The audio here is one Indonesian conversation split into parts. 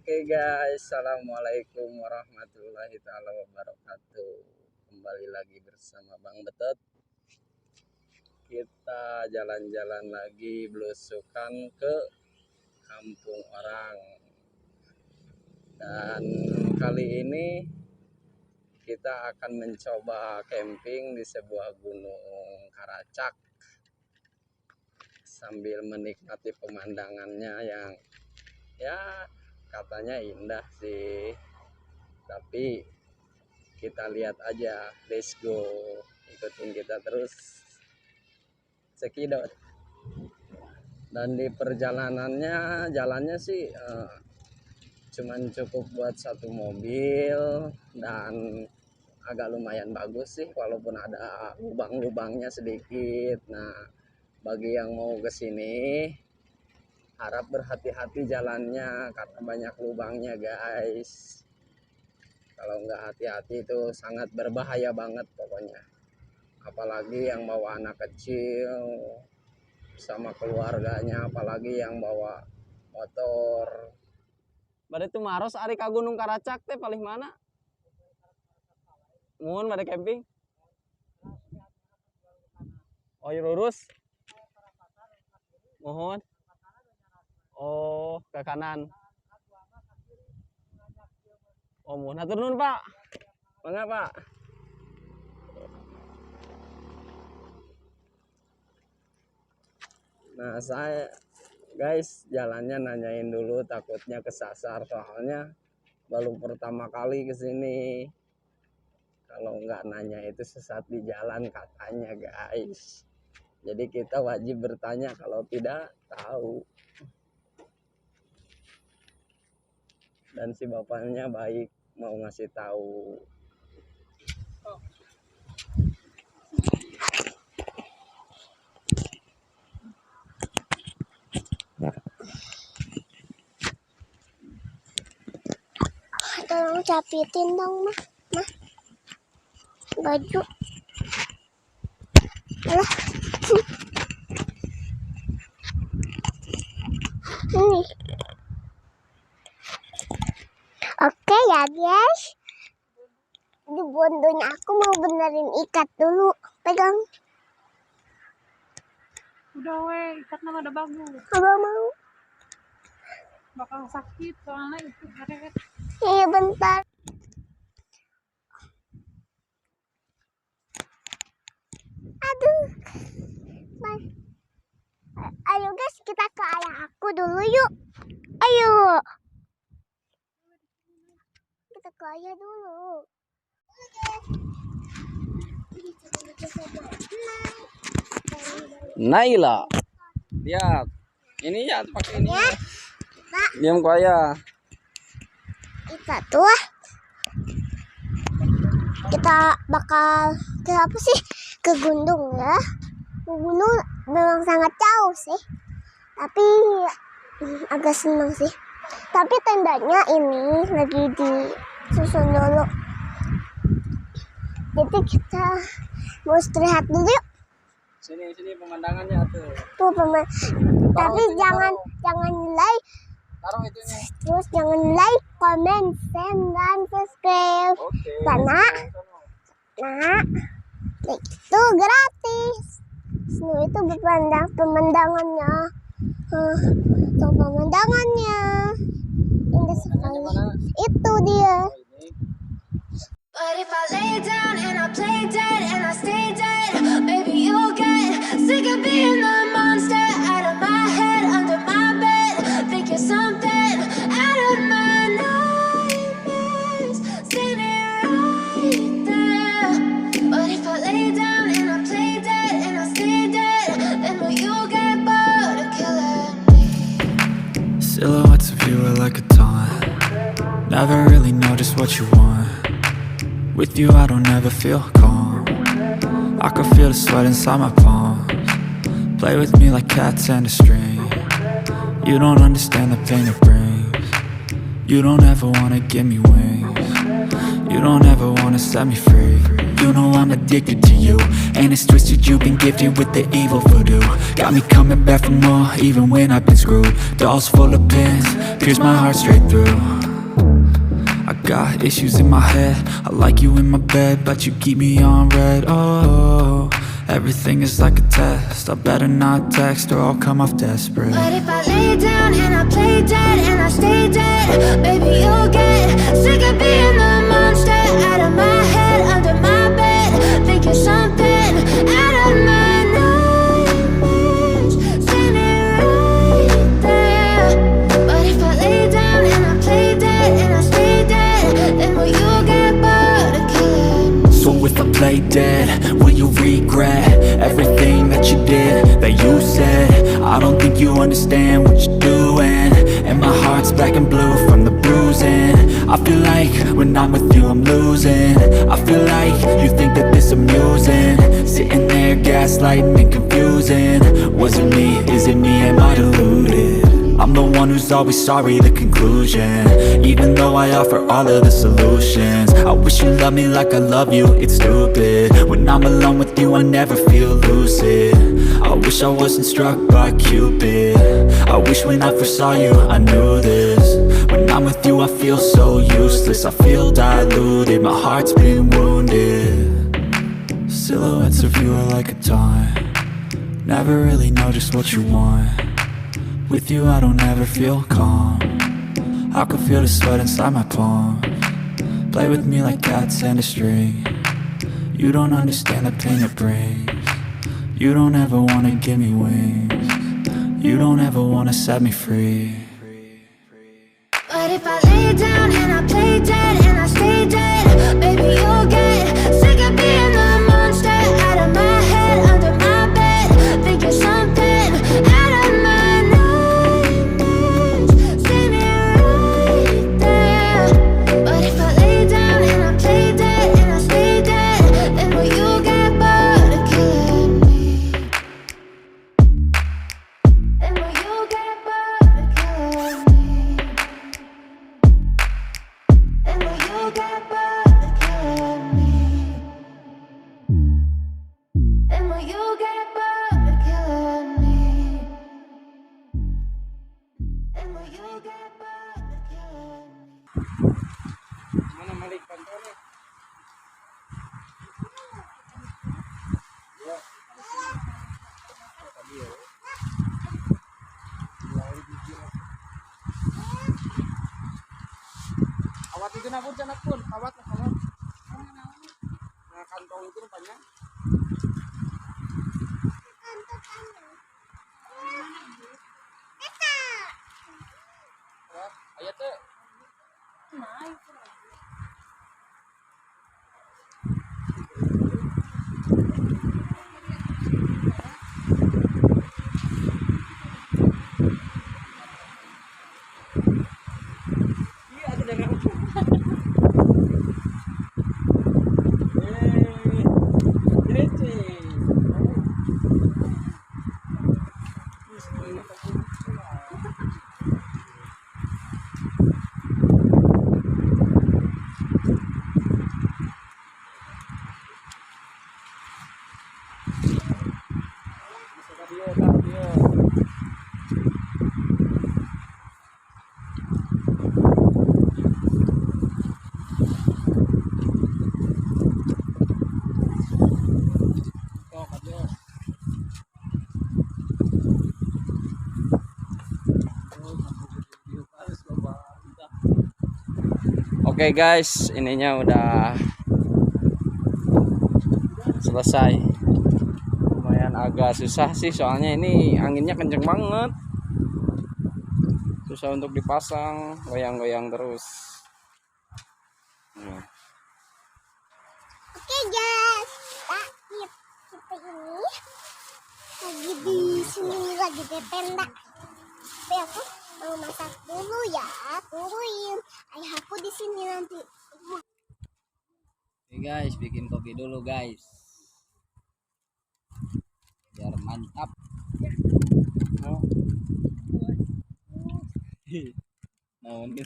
Oke guys, assalamualaikum warahmatullahi taala wabarakatuh. Kembali lagi bersama Bang Betot. Kita jalan-jalan lagi belusukan ke kampung orang. Dan kali ini kita akan mencoba camping di sebuah gunung Karacak sambil menikmati pemandangannya yang ya katanya indah sih, tapi kita lihat aja. Let's go, ikutin kita terus sekidot. Dan di perjalanannya, jalannya sih cuman cukup buat satu mobil dan agak lumayan bagus sih, walaupun ada lubang-lubangnya sedikit. Nah, bagi yang mau kesini harap berhati-hati jalannya karena banyak lubangnya guys. Kalau nggak hati-hati itu sangat berbahaya banget pokoknya, apalagi yang bawa anak kecil sama keluarganya, apalagi yang bawa motor. Pada itu maros ari ka Gunung Karacak teh paling mana? Mun pada camping. Oh, lurus. Mohon. Oh, ke kanan. Oh, mohon hatur nuhun, Pak. Mangga, Pak. Nah, saya guys jalannya nanyain dulu, takutnya kesasar soalnya baru pertama kali kesini. Kalau nggak nanya itu sesat di jalan katanya guys. Jadi kita wajib bertanya, kalau tidak tahu. Dan si bapaknya baik, mau ngasih tahu. Tolong capitin dong mah baju. Alah. Ini. Oke ya guys, di bondonya aku mau benerin ikat dulu. Pegang. Udah weh, ikatnya ada bagus. Abang mau. Bakal sakit soalnya itu karet. Iya bentar. Aduh. Ayo guys, kita ke ayah aku dulu yuk. Ayo. Kita ke ayah dulu. Naila, lihat. Ini ya pakai ini. Ya. Diam ku ayah. Kita tuh kita bakal ke apa sih, ke gunung ya. Ke gunung memang sangat jauh sih, tapi agak senang sih. Tapi tendanya ini lagi disusun dulu, jadi kita mau istirahat dulu yuk. Sini pemandangannya tuh. Tuh tapi jangan like. Taruh itunya. Terus jangan like, comment, share, dan subscribe. Oke. Karena itu gratis. Snow itu pemandangannya. Tuh pemandangannya indah sekali. Itu dia. But if I lay down and I play dead and I stay dead, maybe you'll get sick of being the monster out of my head, under my bed. Think you're something out of my nightmares, standing right there. But if I lay down and I play dead and I stay dead, then will you get bored of killing me? Silhouettes of you are like a taunt. Never really know just what you want. With you I don't ever feel calm. I can feel the sweat inside my palms. Play with me like cats and a string. You don't understand the pain it brings. You don't ever wanna give me wings. You don't ever wanna set me free. You know I'm addicted to you, and it's twisted, you've been gifted with the evil voodoo. Got me coming back for more, even when I've been screwed. Dolls full of pins, pierce my heart straight through. I got issues in my head, I like you in my bed, but you keep me on red. Oh, everything is like a test, I better not text or I'll come off desperate. But if I lay down and I play dead and I stay dead, baby, you'll get sick of being the monster out of my head, under my bed. Think you're something out of my nightmares, standing right there. But if I lay down and I play dead and I stay dead, then will you get bored of killing me? So if I play dead, will you regret everything that you did, that you said? I don't think you understand what you're doing, and my heart's black and blue from the bruising. I feel like when I'm with you I'm losing. I feel like you think that this amusing, sitting there gaslighting and confusing. Was it me? Is it me? Am I deluded? I'm the one who's always sorry, the conclusion, even though I offer all of the solutions. I wish you loved me like I love you, it's stupid. When I'm alone with you I never feel lucid. I wish I wasn't struck by Cupid. I wish when I first saw you I knew this. When I'm with you I feel so useless, I feel diluted, my heart's been wounded. Silhouettes of you are like a taunt, never really know just what you want. With you I don't ever feel calm, I can feel the sweat inside my palms. Play with me like cats and a string, you don't understand the pain it brings. You don't ever wanna give me wings, you don't ever wanna set me free. But if I lay down and I play dead and I stay dead, baby, you'll get sick of being the monster out of my head, under my bed. Think you're something out of my nightmares, standing right there. But if I lay down and I play dead and I stay dead, then will you get bored of killing me? Then will you get bored of killing me? And will you get bored of killing me? And will you get bored of killing me? And will you get bored of killing me? Mana balik kantor nih? Awat itu nak pun, janak pun, awat lah kalau. Nah kantong itu banyak. Ayo tuh. Iya, ada dengan. Oke guys, ininya udah selesai. Lumayan agak susah sih, soalnya ini anginnya kenceng banget. Susah untuk dipasang, goyang-goyang terus. Oke guys, kita ini lagi di sini, lagi di tenda. Tapi aku mau masak dulu ya, tungguin ayah aku di sini nanti. Oke guys, bikin kopi dulu guys, biar mantap. Oh. Nah, ini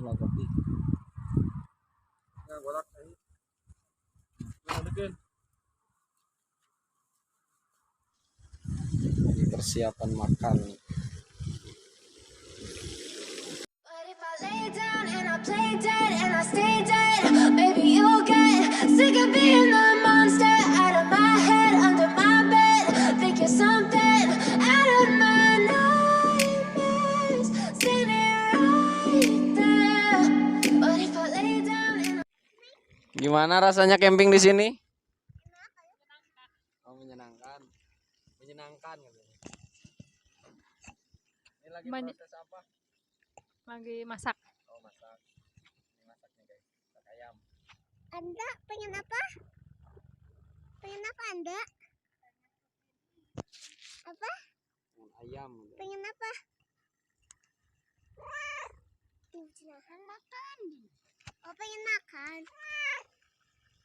sama kopi. Nah, golak ini. Persiapan makan. But if I lay down and I play dead and I stay dead, maybe you'll get sick of being the monster out of my head, under my bed. Think you're something out of my nightmares, standing right there. But if I lay down and Gimana rasanya camping di sini? Oh, menyenangkan. Menyenangkan katanya. Ini lagi Banyak. proses apa? Lagi masak. Oh, masak. Ini masaknya guys. Masak ayam. Anda pengen apa? Pengen apa Anda? Apa? Ayam. Pengen apa? Silahkan makan. Oh, pengen makan.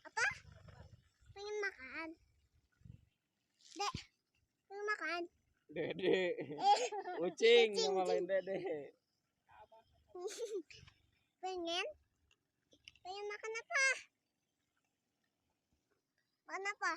Apa? Pengen makan. Dek, pengen makan. Dede. Kucing Kucing, ngomongin Dede. Pengen? Pengen makan apa? Makan apa?